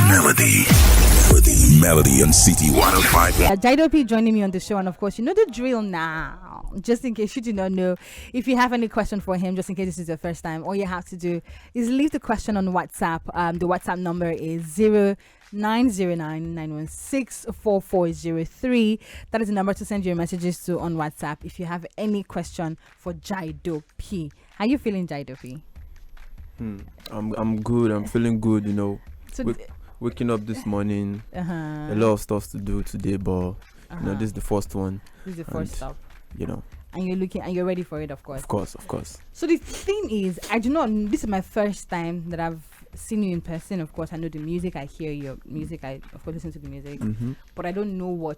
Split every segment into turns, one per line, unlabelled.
Melody. Melody on City 105.
Jaido P joining me on the show, and of course, you know the drill now. Just in case you do not know, if you have any question for him, just in case this is your first time, all you have to do is leave the question on WhatsApp. The WhatsApp number is 0909-916-4403. That is the number to send your messages to on WhatsApp if you have any question for Jaido P. How you feeling, Jaido P?
I'm good. I'm feeling good. You know,
So
waking up this morning, a lot of stuff to do today, but you know, this is the first one.
This is the first stop.
You know,
And you're ready for it, of course.
Of course.
So the thing is, this is my first time that I've seen you in person. Of course, I know the music, I hear your music, I of course listen to the music, but I don't know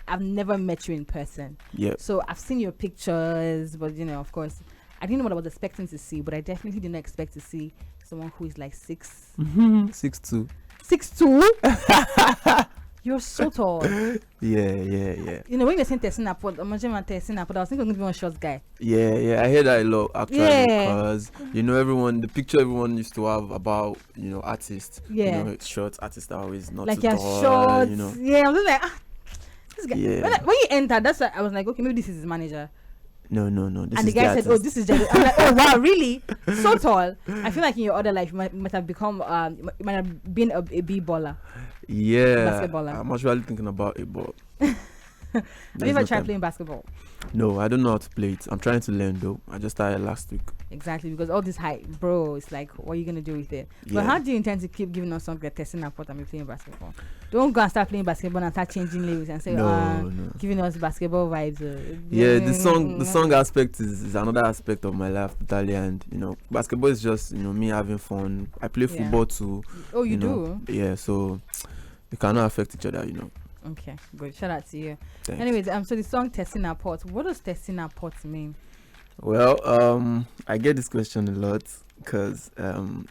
I've never met you in person.
Yeah.
So I've seen your pictures, but you know, of course, I didn't know what I was expecting to see, but I definitely didn't expect to see someone who is like
6'2".
6'2". You're so tall.
Yeah.
You know, when you're saying Tessina Pot, I was thinking I'm going to be one short guy.
Yeah. I hear that a lot actually, because you know, the picture everyone used to have about, you know, artists.
Yeah.
You know, short artists are always not
Like
too
you're
tall,
short.
you know.
Yeah, I was like, this guy.
Yeah.
When you entered, that's why I was like, okay, maybe this is his manager.
No. This
And
is
the guy said,
artist.
"Oh, this is Jaido." I'm like, "Oh wow, really? So tall." I feel like in your other life, you might have become, you might have been a b-baller.
Yeah.
Basketballer.
I'm actually thinking about it, but
Have you ever tried playing basketball?
No, I don't know how to play it. I'm trying to learn though. I just started last week.
Exactly, because all this hype, bro, it's like, what are you gonna do with it?
Yeah.
But how do you intend to keep giving us songs like testing our pot and be playing basketball? Don't go and start playing basketball and start changing lyrics and say,
No.
giving us basketball vibes.
Yeah, the song aspect is another aspect of my life totally, and you know, basketball is just, you know, me having fun. I play football too.
Oh, you
know.
do?
Yeah, so it cannot affect each other, you know.
Okay, good. Shout out to you.
Thanks.
Anyways, so the song "Testing Our Pot." What does "Testing Our Pot" mean?
Well, I get this question a lot because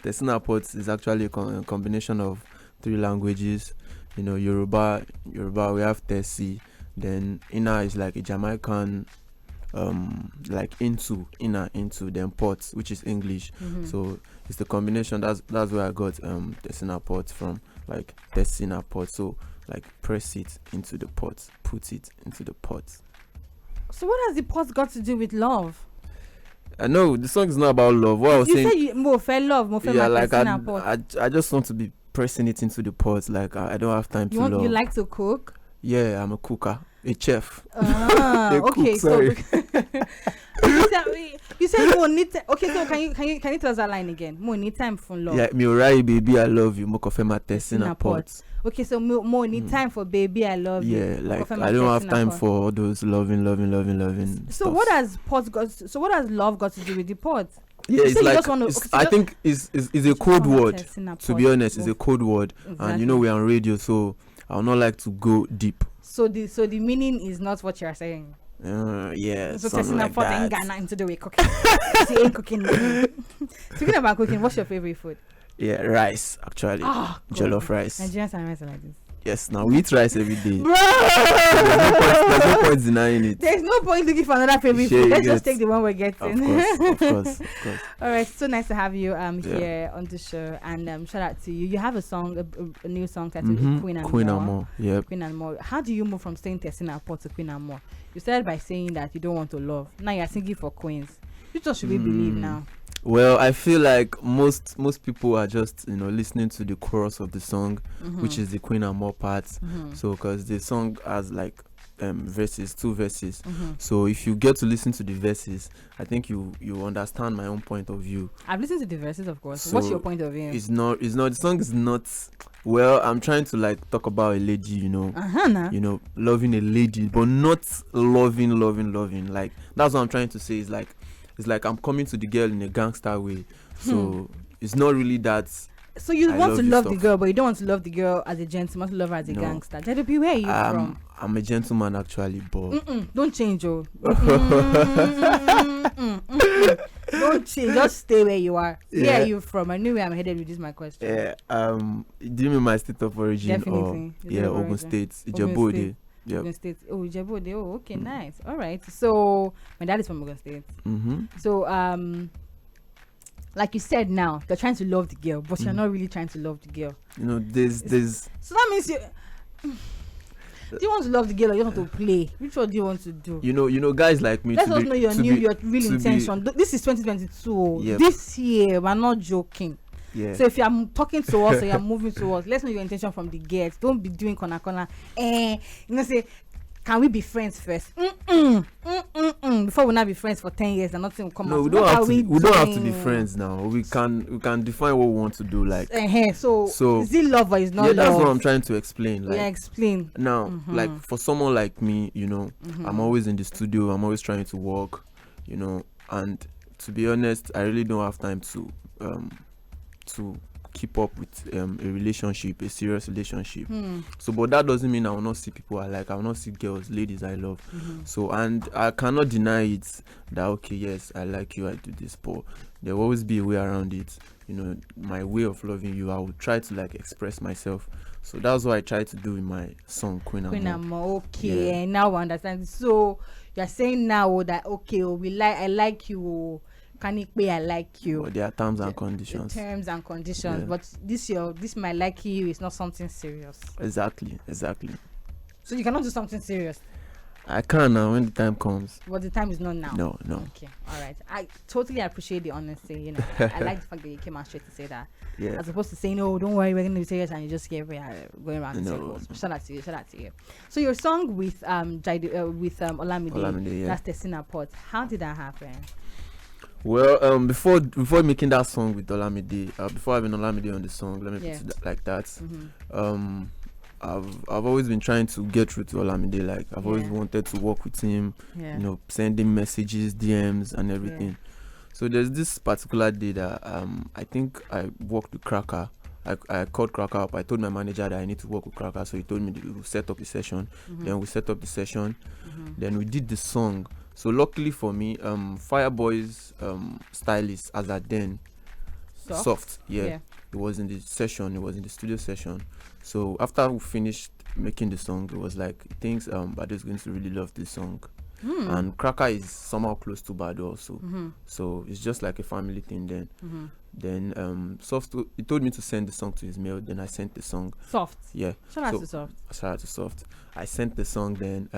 testing our pots is actually a combination of 3 languages. You know, Yoruba we have Tesi. Then Ina is like a Jamaican, like into, then pot, which is English. So it's the combination. That's where I got testing our pot from, like testing our pot. So like press it into the pot, put it into the pot.
So what has the pot got to do with love?
I know the song is not about love. What I was saying,
you said more for love, more for
like
pot.
I just want to be pressing it into the pot. Like I don't have time to love.
You like to cook?
Yeah, I'm a cooker, a chef.
Okay.
Sorry.
So you said more need time. Okay, so can you tell us that line again? More need time for love.
Yeah, me alright, baby, I love you. More coffee, my test in a pot.
Okay, so more need time for baby, I love you.
Yeah, like I don't have time for all those loving.
So what has love got to do with the pot?
Yeah, it's like I think it's a code word. To be honest, it's a code word, exactly. And you know we're on radio, so I would not like to go deep.
So the meaning is not what you're saying.
Yeah.
So
something like
pot ain't got nothing to do with cooking. She ain't cooking. Speaking about cooking, what's your favorite food?
Yeah, rice actually. Jollof rice.
Nigerians and rice like this.
Yes, now we eat rice every day.
Bro!
There's no point denying it.
There's no point looking for another favorite food. Let's just take the one we're getting.
Of course.
All right, so nice to have you here on the show, and shout out to you. You have a song, a new song titled Queen and More.
Yeah.
Queen and More. How do you move from saying testing our pot to Queen and More? You started by saying that you don't want to love. Now you're singing for queens. Which one should we believe now?
Well, I feel like most people are just, you know, listening to the chorus of the song, which is the Queen and More part. So because the song has like 2 verses. So if you get to listen to the verses, I think you understand my own point of view.
I've listened to the verses, of course.
So
what's your point of view?
It's not the song is not, well, I'm trying to like talk about a lady, you know, you know, loving a lady, but not loving. Like that's what I'm trying to say. It's like I'm coming to the girl in a gangster way. So it's not really that.
So you want to love the girl, but you don't want to love the girl as a gentleman. You want to love her as a gangster. Jaido P, where are you from?
I'm a gentleman actually, but
don't change, oh. Don't change. Just stay where you are. Where are you from? I knew where I'm headed with this. My question.
Yeah. Do you mean my state of origin?
Definitely.
Ogun State, Jaido.
Yep. Ogun State. Oh, Jaido. Oh, okay, nice. All right. So my dad is from Ogun State. So like you said now, you're trying to love the girl, but you're not really trying to love the girl.
You know, there's
So that means you. Do you want to love the girl or you want to play? Which one do you want to do?
you know, guys like me.
Let
to
us
be-
know your
to
new,
be-
your real
to be-
intention. This is 2022.
Yep.
This year, we're not joking.
Yeah.
So if you're talking to us or you're moving to us, let's know your intention from the get. Don't be doing corner. Say, can we be friends first? Before we not be friends for 10 years and nothing will come
No,
out.
we don't
What
have
are
to. We don't have to be
doing?
friends now. We can define what we want to do. Like,
So is it love or is not
yeah,
love?
that's what I'm trying to explain. Like,
Yeah, explain.
now, like for someone like me, you know, I'm always in the studio. I'm always trying to work, you know, and to be honest, I really don't have time to keep up with a relationship, a serious relationship. So, but that doesn't mean I will not see people I like. I will not see girls, ladies I love. So, and I cannot deny it that okay, yes, I like you, I do this, but there will always be a way around it. You know, my way of loving you, I will try to like express myself. So that's what I try to do in my song Queen
Amo. Okay,
Yeah.
and now I understand. So you're saying now that okay, I like you. Kanikwe, I like you.
But there are terms and
The
conditions.
terms and conditions,
Yeah.
but this my liking you is not something serious.
Exactly.
So you cannot do something serious,
I can now when the time comes.
but the time is not now.
No.
Okay, all right. I totally appreciate the honesty. You know, I like the fact that you came out straight to say that,
Yeah.
as opposed to saying, "No, don't worry, we're going to be serious," and you just keep going around in
No.
circles. Shout out to you. So your song with Jaido, with Olamide,
Yeah.
that's Tessina Pot. How did that happen?
Well, before making that song with Olamide, before having Olamide on the song, let me
Yeah.
put it like that. I've always been trying to get through to Olamide. Like I've always
Yeah.
wanted to work with him.
Yeah.
You know, sending messages, DMs, and everything. So there's this particular day that I think I worked with Cracker. I called Cracker up. I told my manager that I need to work with Cracker, so he told me to set up a session. Then we set up the session. Then we did the song. So luckily for me, Fireboy's stylist as at then, Soft. Yeah. It was in the session. It was in the studio session. So after we finished making the song, it was like he thinks Bado is going to really love this song. And Cracker is somehow close to Bado also. So it's just like a family thing then. Then Soft, he told me to send the song to his mail. Then I sent the song.
Soft.
Yeah.
Shout out to Soft.
Shout out to Soft. I sent the song. Then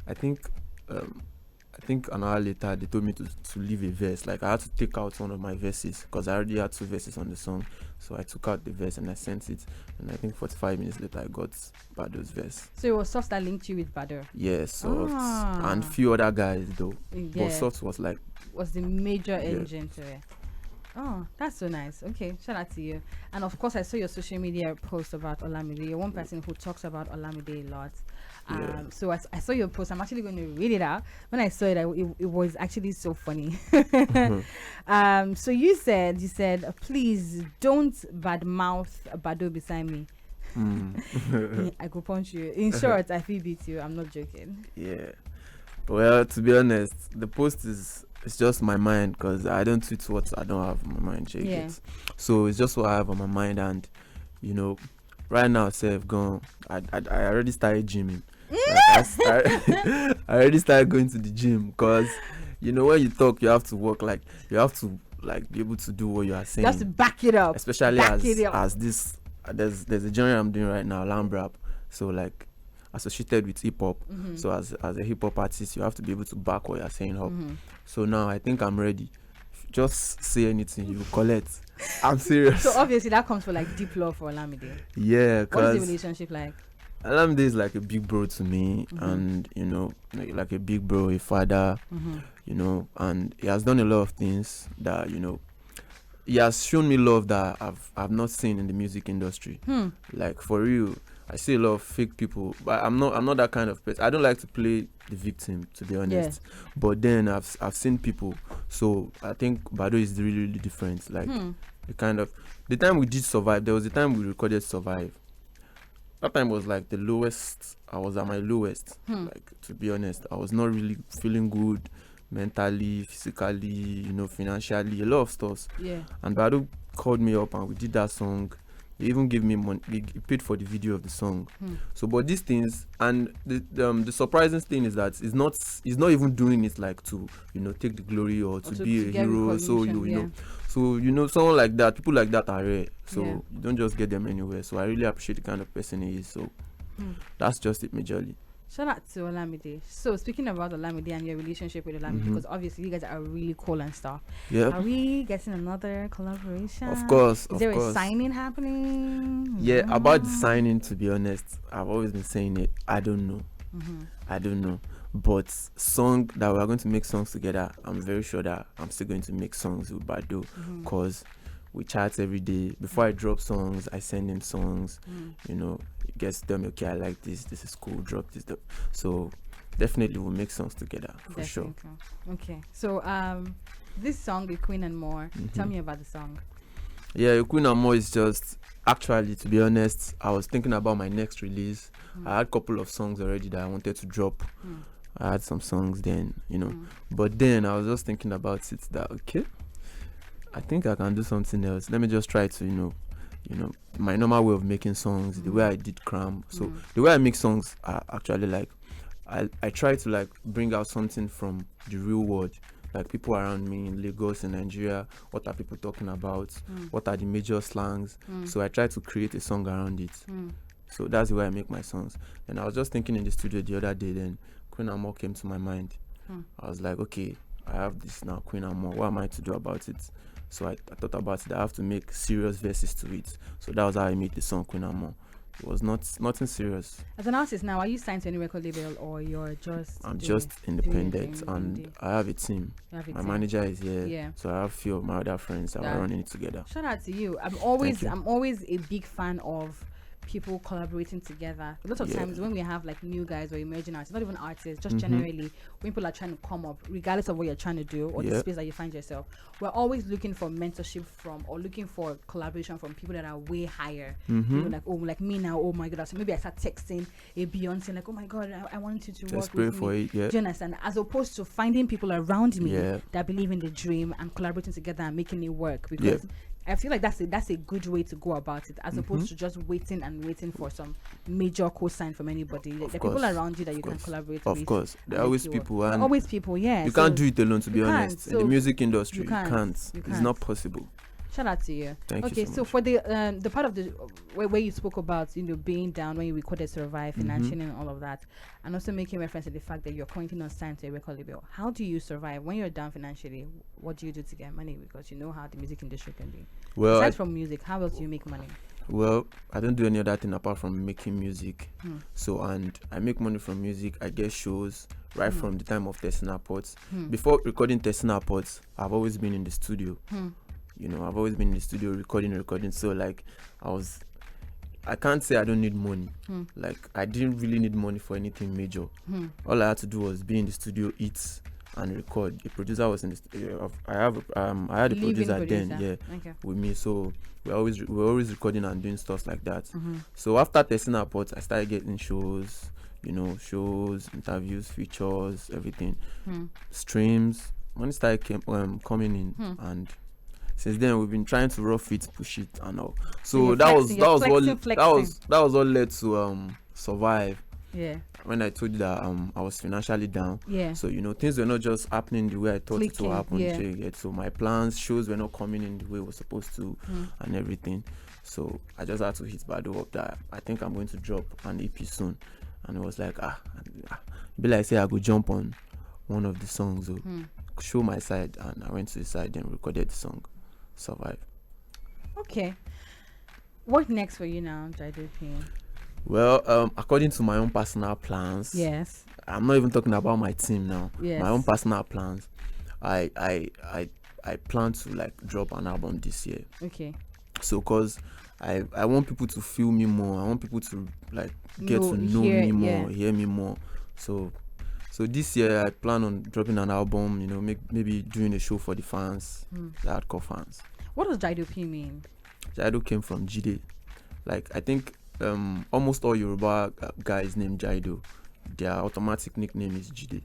I think an hour later they told me to leave a verse. Like I had to take out one of my verses because I already had 2 verses on the song. So I took out the verse and I sent it. And I think 45 minutes later I got Bado's verse.
So it was Soft that linked you with Bado.
Yeah, Soft
Ah.
and few other guys though.
Yeah.
But Soft was like,
Was the major engine to it. Oh, that's so nice. Okay, shout out to you. And of course, I saw your social media post about Olamide. You're one person who talks about Olamide a lot.
Yeah.
So I saw your post. I'm actually going to read it out. When I saw it, it was actually so funny. So you said, please don't badmouth Bado beside me. I could punch you. In short, I feel beat you. I'm not joking.
yeah. Well, to be honest, the post is it's just my mind because I don't tweet what I don't have on my mind. Check
Yeah.
it. So it's just what I have on my mind, and you know, right now, I've gone. I already started gymming. I already started going to the gym because you know when you talk, you have to work like you have to like be able to do what you are saying.
You have to back it up.
Especially
Back it up.
as this there's a genre I'm doing right now, lamb rap. So like associated with hip hop. So as a hip hop artist, you have to be able to back what you're saying up. So now I think I'm ready. Just say anything, you collect. I'm serious.
So obviously that comes for like deep love for Olamide.
Yeah,
What is
because
the relationship like?
Olamide is like a big bro to me, and you know, like a big bro, a father, you know, and he has done a lot of things that you know. He has shown me love that I've not seen in the music industry. Like for real, I see a lot of fake people, but I'm not that kind of person. I don't like to play the victim, to be honest. But then I've seen people, so I think Bado is really different. Like the time we did Survive, there was a time we recorded Survive. That time was like the lowest. I was at my lowest. Like to be honest, I was not really feeling good mentally, physically, you know, financially, a lot of stuff.
Yeah.
And Bado called me up and we did that song. He even gave me money. He paid for the video of the song. So, but these things, and the surprising thing is that he's not even doing it like to, you know, take the glory or to be a hero. So you know, someone like that, people like that are rare. So you don't just get them anywhere. So I really appreciate the kind of person he is. So that's just it majorly.
Shout out to Olamide. So speaking about Olamide and your relationship with Olamide, because obviously you guys are really cool and stuff.
Yeah.
Are we getting another collaboration?
Of course.
Is there a signing happening?
Yeah, about the signing, to be honest, I've always been saying it. I don't know. I don't know. But song that we're going to make songs together, I'm very sure that I'm still going to make songs with Bado, because we chat every day. Before I drop songs, I send him songs. You know, he gets to tell me, okay, I like this. This is cool. Drop this. So definitely we'll make songs together for sure.
Okay. So this song, The Queen and More. Tell me about the song.
Yeah, Queen and More is just, actually, to be honest, I was thinking about my next release. I had a couple of songs already that I wanted to drop. I had some songs then, you know, but then I was just thinking about it that, okay, I think I can do something else. Let me just try to, you know, my normal way of making songs, the way I did Cram. So the way I make songs are actually like, I try to like bring out something from the real world, like people around me in Lagos and Nigeria. What are people talking about? What are the major slangs? So I try to create a song around it. So that's the way I make my songs. And I was just thinking in the studio the other day, then Queen and More came to my mind. I was like, okay, I have this now, Queen and More. What am I to do about it? So I thought about it. I have to make serious verses to it. So that was how I made the song Queen and More. It was nothing serious.
As an artist now, are you signed to any record label or you're just?
I'm just independent, and I have a team. My manager is here.
Yeah.
So I have a few of my other friends that are running it together.
Shout out to you. I'm always a big fan of people collaborating together. A lot of times when we have like new guys or emerging artists, not even artists, just generally when people are trying to come up, regardless of what you're trying to do or the space that you find yourself, we're always looking for mentorship from or looking for collaboration from people that are way higher. You know, like, oh, like me now, oh my god, so maybe I start texting a Beyonce like, oh my god, I want you to work with me. Do you understand? As opposed to finding people around me that believe in the dream and collaborating together and making it work, because I feel like that's a good way to go about it, as opposed to just waiting for some major co-sign from anybody. Like, the people around you that you can collaborate with.
Of course, there are always people. And
always people,
you can't do it alone, to be honest. In the music industry, you can't. It's not possible.
Shout out to you.
Thank you so much.
So for the part of the where you spoke about, you know, being down when you recorded Survive financially and all of that, and also making reference to the fact that you're currently not signed to a record label. How do you survive when you're down financially? What do you do to get money? Because you know how the music industry can be.
Well,
aside from music, how else do you make money?
Well, I don't do any other thing apart from making music. So, and I make money from music. I get shows right from the time of Testing Airports. Before recording Testing Airports, I've always been in the studio. You know, I've always been in the studio recording. So like, I can't say I don't need money. Like, I didn't really need money for anything major. All I had to do was be in the studio, eat and record. The producer was in the studio. I had a producer then, with me. So we're always recording and doing stuff like that. So after Testing Airports, I started getting shows, you know, interviews, features, everything, streams. Money started coming in, and since then we've been trying to rough it, push it, and all. So that was all led to Survive.
Yeah.
When I told you that I was financially down.
Yeah.
So, you know, things were not just happening the way I thought it would happen.
Yeah.
So my plans, shows were not coming in the way it was supposed to, and everything. So I just had to hit Bado up that I think I'm going to drop an EP soon. And it was like, be like, say I go jump on one of the songs, or show my side, and I went to the side and recorded the song Survive.
Okay. What next for you now, Jaido P?
Well, according to my own personal plans,
yes,
I'm not even talking about my team now.
Yes.
My own personal plans, I plan to like drop an album this year.
Okay.
So, cause I want people to feel me more. I want people to like get to know me more, hear me more. So this year I plan on dropping an album. You know, maybe doing a show for the fans, the hardcore fans.
What does Jaido P mean? Jaido
came from Jide. Like, I think almost all Yoruba guys named Jaido, their automatic nickname is Jide.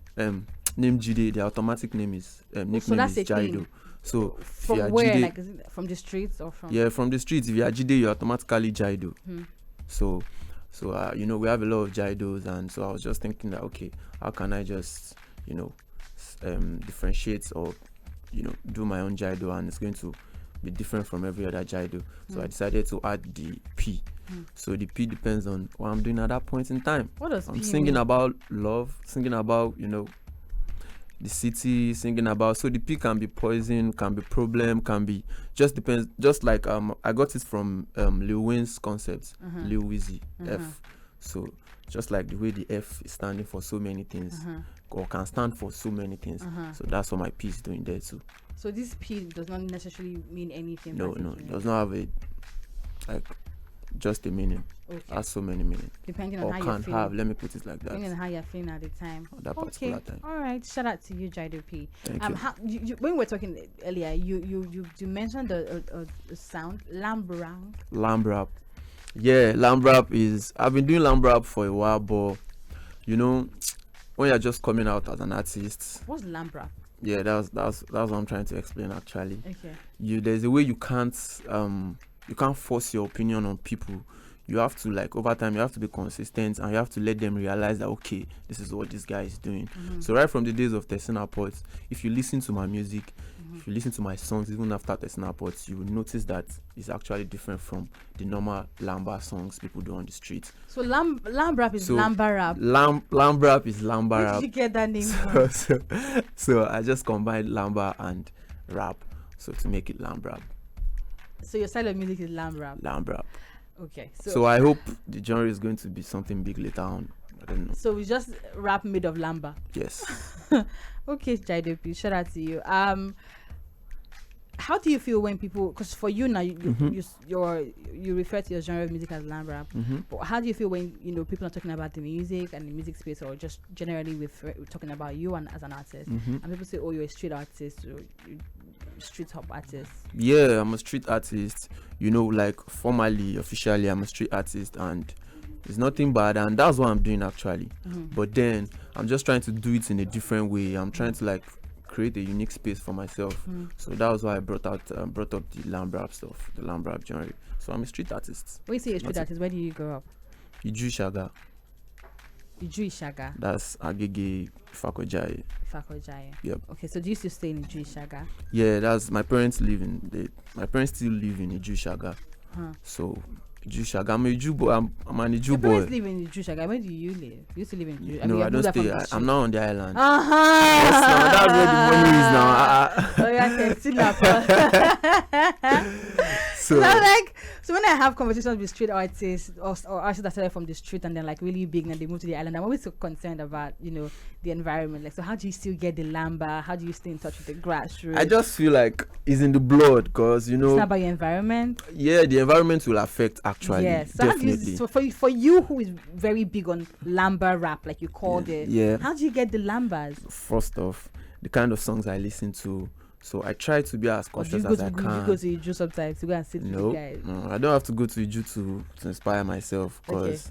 Named Jide, their automatic name is nickname is Jaido. So if you are
From where?
Jide,
Like, is it from the streets or from?
yeah, from the streets. If you are Jide, you're automatically Jaido.
Hmm.
So you know, we have a lot of Jaidos, and so I was just thinking that, okay, how can I just, you know, differentiate, or, you know, do my own Jaido, and it's going to be different from every other Jaido. So I decided to add the P. So the P depends on what I'm doing at that point in time.
What does
I'm
P
singing
mean?
about love, singing about, you know, the city, singing about. So the P can be poison, can be problem, can be, just depends. Just like I got it from Lil Wayne's concept, Lil Wizzy F. So just like the way the F is standing for so many things, or can stand for so many things. So that's what my P is doing there too.
So this P does not necessarily mean anything.
No,
particularly.
it does not have a, like, just a meaning.
Okay.
Has so many meaning.
Depending on
Or
how you're
can
feeling.
have, let me put it like that.
Depending on how you're feeling at the time.
At that
Okay.
particular time.
All right. Shout out to you, Jaido P.
Thank you.
How, when we were talking earlier, you mentioned a sound, lamb
Lamb rap. Yeah, lamb rap is, I've been doing lamb rap for a while, but you know, when you're just coming out as an artist,
What's lamb rap?
yeah, that's what I'm trying to explain actually.
Okay.
There's a way you can't force your opinion on people. You have to, like, over time, you have to be consistent, and you have to let them realize that, okay, this is what this guy is doing. So right from the days of Tessina Ports, if you listen to my music, if you listen to my songs, even after Tessina Ports, you will notice that it's actually different from the normal Lamba songs people do on the street.
So lamb rap is lamba rap.
Lamb rap is Lamba
Where
rap.
did you get that name from?
So I just combined Lamba and rap, so to make it lamb rap.
So your style of music is lamb rap.
Lamb rap.
Okay.
So I hope the genre is going to be something big later on. I don't know.
So it's just rap made of lamba.
Yes.
Okay, Jaido P, shout out to you. How do you feel when people? Because for you now, you refer to your genre of music as lamb rap. But how do you feel when people are talking about the music and the music space, or just generally we're talking about you and as an artist, and people say, "Oh, you're a street artist, or you're street hop artist."
Yeah, I'm a street artist. You know, like formally, officially, I'm a street artist, and it's nothing bad, and that's what I'm doing actually. But then I'm just trying to do it in a different way. I'm trying to, like, create a unique space for myself. So that was why I brought up the lamb rap stuff, the lamb rap genre. So I'm a street artist.
When you say a street artist, where do you grow up?
Iju Shaga.
Iju Ishaga.
That's Agege Fakojai.
Fakojai.
Yep.
Okay, so do you still stay in Iju Ishaga?
Yeah, that's my parents still live in Iju Shaga. So Iju Shaga. I'm a Iju boy. I'm an Iju
Your
boy.
parents live in Iju Ishaga. Where do you live? You used to live in Iju.
No, I don't stay. I'm not on the island.
Yes,
That's where the money is now.
Oh yeah, so when I have conversations with street artists or artists that started from the street and then like really big and they move to the island, I'm always so concerned about the environment. Like, so how do you still get the lamba? How do you stay in touch with the grassroots?
I just feel like it's in the blood, because
it's not about your environment.
Yeah, the environment will affect actually.
Yes. So
definitely.
So for you who is very big on lamba rap, like you called it.
Yeah.
How do you get the lambas?
First off, the kind of songs I listen to. So I try to be as conscious as I can.
You go to Iju sometimes to go and sit with the guys?
No, I don't have to go to Iju to inspire myself, because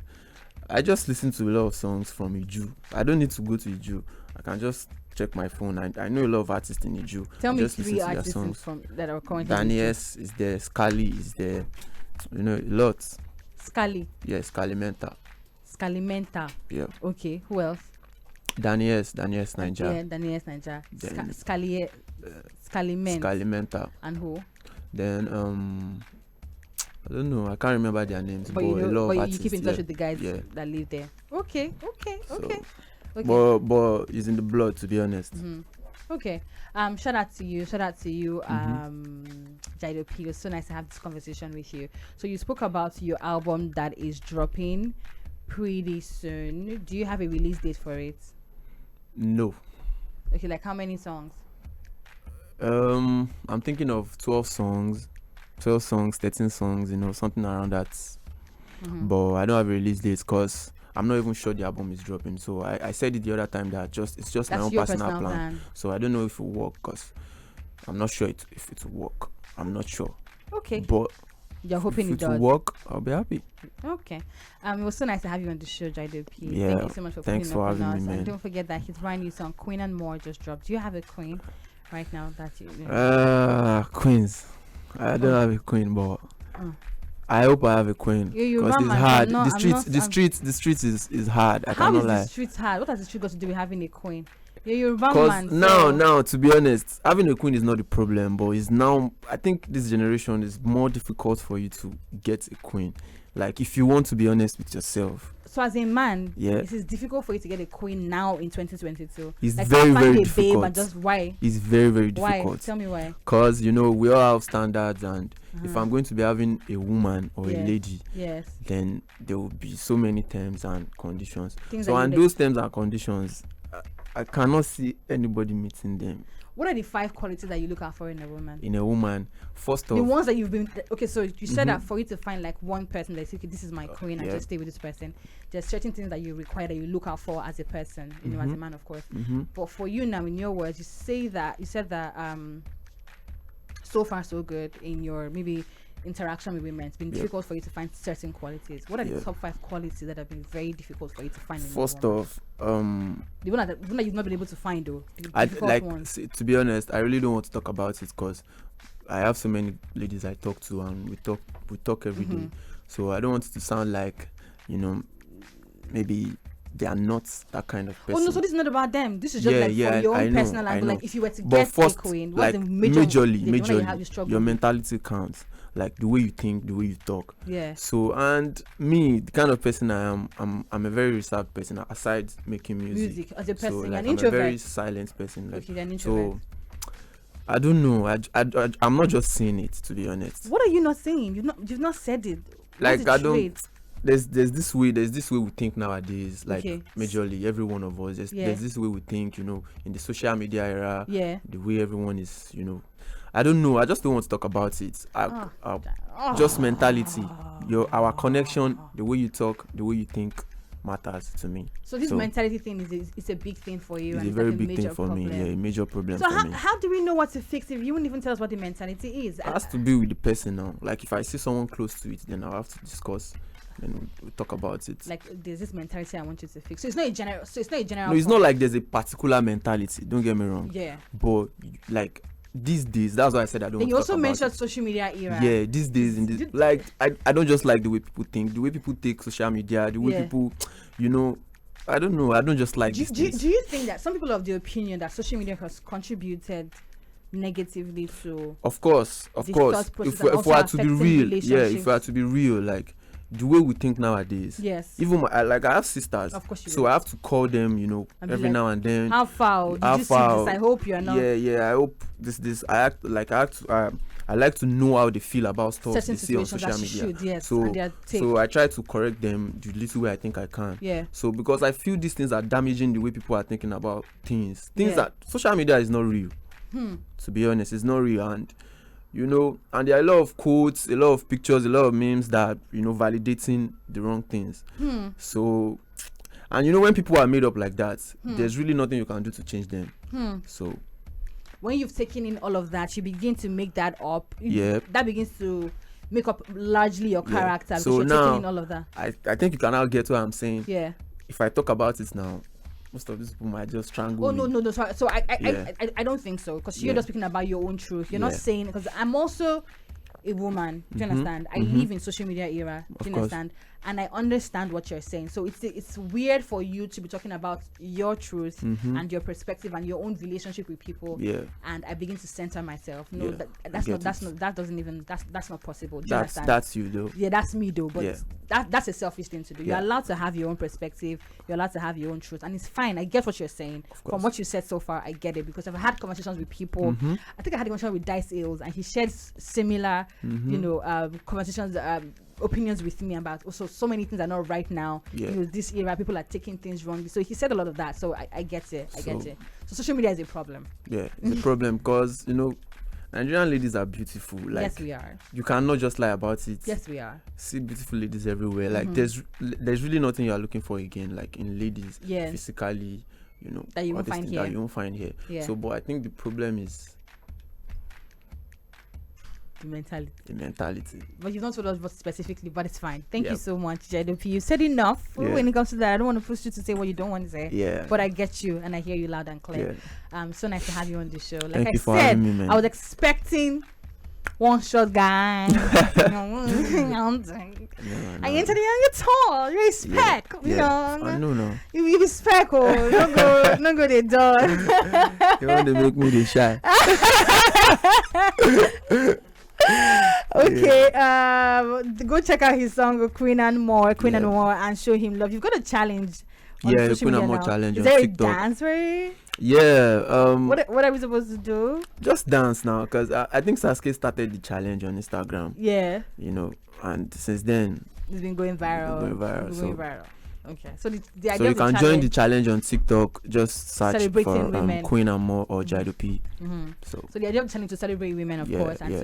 I just listen to a lot of songs from Iju. I don't need to go to Iju. I can just check my phone. I know a lot of artists in Iju.
Tell me
just
3 artists that are currently.
Danny S is there, Scally is there, a lot.
Scally.
Yeah, Scalimenta. Yeah.
Okay, who else?
Danny S Niger.
Yeah, Danny S Niger.
Then,
Scalimenta. And who?
Then I don't know. I can't remember their names.
But
a lot of
you
artists,
keep in touch with the guys that live there. Okay.
But it's in the blood, to be honest.
Okay. Shout out to you. Jaido P. It was so nice to have this conversation with you. So you spoke about your album that is dropping pretty soon. Do you have a release date for it?
No.
Okay, like how many songs?
I'm thinking of 12 songs, 13 songs, something around that. But I don't have a release date because I'm not even sure the album is dropping. So I said it the other time that it's just my own personal plan. So I don't know if it will work, because I'm not sure if it will work. I'm not sure.
Okay.
But
you're hoping
if
it does.
will work, I'll be happy.
Okay. It was so nice to have you on the show, Jaido P.
Yeah.
Thank you so much for
Thanks
putting
for
up on
having
us.
me, man.
And don't forget that his brand new song, Queen and More, just dropped. Do you have a queen? right now that you
Queens. I don't have a queen, but
Oh.
I hope I have a queen
You
because
run
it's
man,
hard.
I'm not-
The
I'm
streets,
not-
the
I'm-
streets, the streets is hard. I
How
cannot
is
lie.
the streets hard? What has the street got to do with having a queen? You're a
Because
man.
now, to be honest, having a queen is not the problem, but it's now. I think this generation is more difficult for you to get a queen. Like, if you want to be honest with yourself,
So as a man,
Yeah.
it is difficult for you to get a queen now in 2022.
It's
like
very,
to find
very
a babe
difficult.
and just why?
it's very, very
Why?
difficult.
Tell me why.
Because we all have standards, and if
Uh-huh.
I'm going to be having a woman or a
Yes.
lady,
Yes.
then there will be so many terms and conditions.
Things
So,
that
and
you
those terms and conditions, I cannot see anybody meeting them
What are the 5 qualities that you look out for in a woman?
in a woman. First
The
off,
ones that you've been okay. So you said that
Mhm.
for you to find like one person that's okay, this is my queen, and
yeah.
just stay with this person. There's certain things that you require that you look out for as a person, you know, as a man, of course. But for you now, in your words, you said that so far so good in your maybe interaction with women. It's been difficult for you to find certain qualities. What are the top 5 qualities that have been very difficult for you to find?
First
in a woman?
off,
the one that you've not been able to find though. The
I
difficult
like
ones.
to be honest. I really don't want to talk about it because I have so many ladies I talk to, and we talk every day. So I don't want it to sound like maybe they are not that kind of person.
Oh no, so this is not about them. This is just for your
I
own
know,
personal
I
angle.
know.
Like if you were to
But
get
first,
a queen,
like
what's the majorly,
majorly,
you struggle
your
with?
mentality counts. Like the way you think, the way you talk.
Yeah.
So, and me, the kind of person I am, I'm a very reserved person. Aside making music,
As a person,
so
you're
like
an
I'm a
introvert.
very silent person. Like,
Okay, you're an introvert.
so I don't know. I'm not just saying it, to be honest.
What are you not saying? You've not said it. What's
Like
the
I don't.
trait?
There's this way we think nowadays. Like
Okay.
majorly, every one of us. There's this way we think. In the social media era.
Yeah.
The way everyone is. I don't know. I just don't want to talk about it. Just mentality. Our connection, the way you talk, the way you think, matters to me.
So this mentality thing is a big thing for you.
It's
and
a very
like
big
major
thing for me.
problem.
Yeah, a major problem
So
for me.
how do we know what to fix if you won't even tell us what the mentality is?
It has to be with the person now. Like if I see someone close to it, then I'll have to discuss. Then we'll talk about it.
Like there's this mentality I want you to fix. So it's not a general.
No, it's not like there's a particular mentality. Don't get me wrong.
Yeah.
But like these days, that's why I said I don't.
Then you
want to
also
talk
mentioned
about
social media era.
it. Yeah, these days like I don't just like the way people think, the way people take social media, the way people, I don't know. I don't just like
Do
these
you think that some people are of the opinion that social media has contributed negatively to?
Of course.
this thought process
If
and
we
also
are to be
affecting
real, if we
relationships?
are to be real, like the way we think nowadays.
Yes.
Even I have sisters.
Of course you
so
do.
I have to call them,
And be
every
like,
now and then.
How far? Did
How
you
far?
see this? I hope you're not.
Yeah. I hope this. I like to know how they feel about stuff
Certain
they see on
situations
social
that you
media.
should, yes,
So
and their take.
so I try to correct them the little way I think I can.
Yeah.
So because I feel these things are damaging the way people are thinking about things. Things
Yeah.
that social media is not real. To be honest, it's not real, and and there are a lot of quotes, a lot of pictures, a lot of memes that validating the wrong things. So, and when people are made up like that, there's really nothing you can do to change them. So
When you've taken in all of that, you begin to make that up.
Yeah.
That begins to make up largely your character because
So
you're
now,
taking in all of that.
I think you can now get what I'm saying.
Yeah.
If I talk about it now, most of these people might just strangle
Oh
me.
no. So
Yeah.
I don't think so because you're
Yeah.
just speaking about your own truth. You're not
Yeah.
saying because I'm also a woman. Do you understand? I live in social media era. Do you
course.
understand? And I understand what you're saying. So it's weird for you to be talking about your truth and your perspective and your own relationship with people.
Yeah.
And I begin to center myself. No,
Yeah,
that's
I
not
get
that's
it.
not that doesn't even that's not possible. Do you
That's
understand?
that's you though.
Yeah, that's me though, but
Yeah.
that's a selfish thing to do. You're
Yeah.
allowed to have your own perspective, you're allowed to have your own truth, and it's fine. I get what you're saying. From
course.
what you said so far, I get it because I've had conversations with people. I think I had a conversation with Dice Ailes, and he shared similar, conversations, opinions with me about also so many things are not right now.
Yeah.
This era, people are taking things wrongly. So he said a lot of that. So I get it. I get
So-
it. So social media is a problem.
Yeah, it's a problem because Nigerian ladies are beautiful. Like
Yes, we are.
you cannot just lie about it.
Yes, we are.
See beautiful ladies everywhere. Like there's really nothing you are looking for again. Like in ladies,
Yes.
physically,
That you
all
won't
these
find
things
here.
That you won't find here.
Yeah.
So, but I think the problem is
The mentality.
The mentality.
But you've not told us what specifically, but it's fine. Thank you
Yep.
so much, Jaido P. You said enough when it comes to that. I don't want to push you to say what you don't want to say.
Yeah.
But I get you and I hear you loud and clear.
Yeah.
So nice to have you on the show. Like
Thank
I
you for
said,
having me, man.
I was expecting one shot guy. I entered you're tall, you're a spec. You know,
I know now.
you be spec, oh, don't go the door.
You want to make me the shy.
Okay, go check out his song Queen and More, and show him love. You've got a challenge. On
Yeah,
social
Queen and
media
More
now.
challenge
Is
on
there
TikTok.
a dance for it?
Yeah.
What are we supposed to do?
Just dance now, because I think Sasuke started the challenge on Instagram.
Yeah,
You know, and since then,
it's been going viral.
Going viral,
It's
so-
going viral. Okay, so the idea
so you
of the
can join
challenge,
the challenge on TikTok. Just search
Celebrating
for
women.
Queen and More or Jaido P. So
So the idea of the challenge to celebrate women, of
Yeah,
course, and
yeah,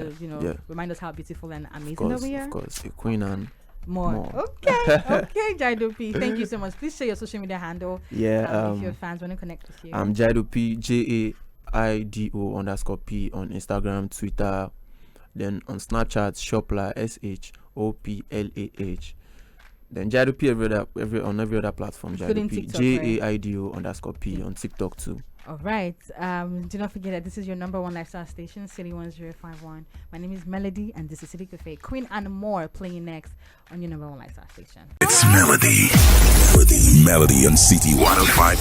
to remind us how beautiful and amazing
of course,
that we are.
of course, a Queen and
More. Okay, okay, Jaido P. Thank you so much. Please share your social media handle. If your fans want to connect with you.
I'm Jaido P, JAIDO_P on Instagram, Twitter, then on Snapchat, Shopla, SHOPLAH. Then Jaido P on every other platform.
Including
Jaido P,
TikTok, right?
JAIDO_P on TikTok too.
All right. Do not forget that this is your number one lifestyle station, City 1051. My name is Melody, and this is City Cafe. Queen and More playing next on your number one lifestyle station.
It's Melody. For the Melody on City 105.